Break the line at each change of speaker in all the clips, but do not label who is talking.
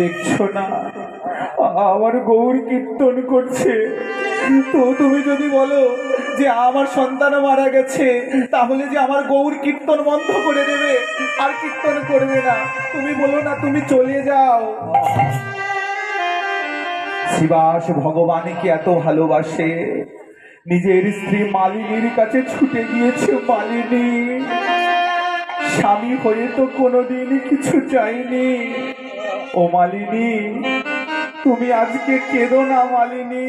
দেখছো না আমার গৌর কীর্তন করছে। তো তুমি যদি বলো যে আমার সন্তান মারা গেছে, তাহলে যে আমার গৌর কীর্তন বন্ধ করে দেবে আর কীর্তন করবে না, তুমি বলো না, তুমি চলে যাও। শিবাস ভগবানকে এত ভালোবাসে, নিজের স্ত্রী মালিনীর কাছে ছুটে গিয়েছে। মালিনী, স্বামী হয়ে তো কোনোদিন কিছু চাইনি। ও মালিনী, তুমি আজকে কেঁদো না। মালিনী,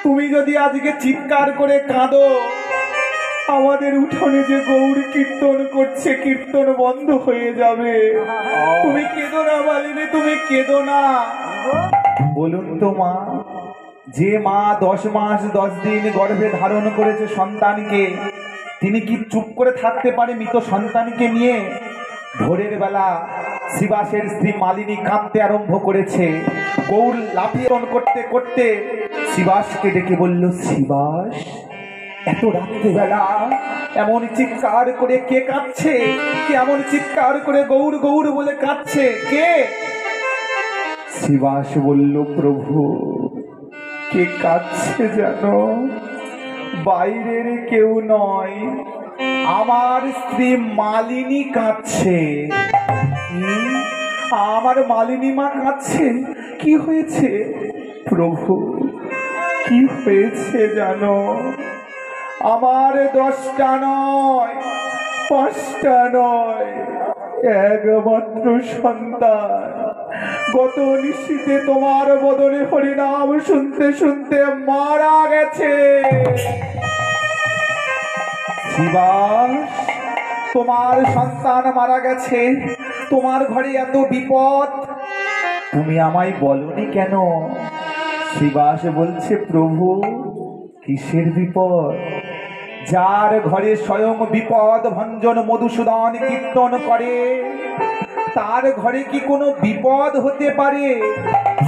তুমি যদি আজকে চিৎকার করে কাঁদো, আমাদের উঠোনে যে গৌর কীর্তন করছে কীর্তন বন্ধ হয়ে যাবে। তুমি কেঁদো না মালিনী, তুমি কেঁদো না। বলুন তো মা, যে মা 10 মাস 10 দিন গর্ভে ধারণ করেছে সন্তানকে, তিনি কি চুপ করে থাকতে পারে মৃত সন্তানকে নিয়ে? ভোরের বেলা শিবাসের স্ত্রী মালিনী কাঁদতে আরম্ভ করেছে। গৌর লাফিয়ে করতে করতে শিবাসকে ডেকে বলল, শিবাস, এত রাত্রিবেলা এমন চিৎকার করে কে কাঁদছে? কে এমন চিৎকার করে গৌর গৌর বলে কাঁদছে? কে? শিবাস বলল, প্রভু, কে কাঁদছে জানো? বাইরের কেউ নয়, আমার স্ত্রী মালিনী কাঁদছে। আমার মালিনী মা কাঁদছে। কি হয়েছে প্রভু? কি হয়েছে জানো? আমার 10টা নয়, 5টা নয়, একমাত্র সন্তান গত নিশীথে তোমার বদনে হরিনাম শুনতে শুনতে মারা গেছে। শিবাস, তোমার সন্তান মারা গেছে, তোমার ঘরে এত বিপদ, তুমি আমায় বলনি কেন? শিবাস বলছে, প্রভু, কিসের বিপদ? যার ঘরে স্বয়ং বিপদ ভঞ্জন মধুসূদন কীর্তন করে, তার ঘরে কি কোনো বিপদ হতে পারে?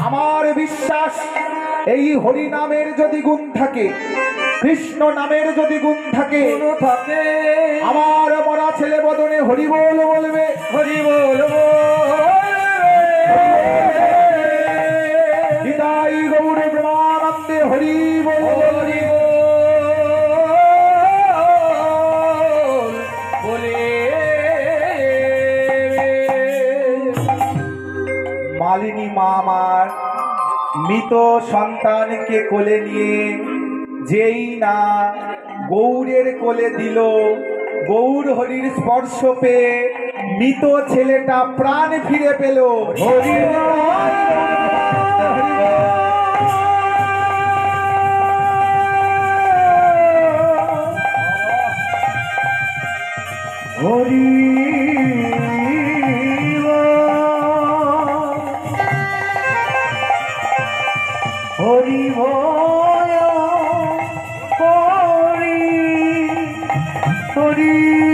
আমার বিশ্বাস, এই হরি নামের যদি গুণ থাকে, কৃষ্ণ নামের যদি গুণ থাকে, আমার মরা ছেলে বদনে হরি বল বলবে, হরি বল হৃদয় গৌর ব্রহ্মানন্দে হরি বল হরি বলে। মালিনী মা আমার মৃত সন্তানকে কোলে নিয়ে যেই না গৌরের কোলে দিল, গৌর হরির স্পর্শ পেয়ে মৃত ছেলেটা প্রাণ ফিরে পেল। হরি হরি হরি হরি হরি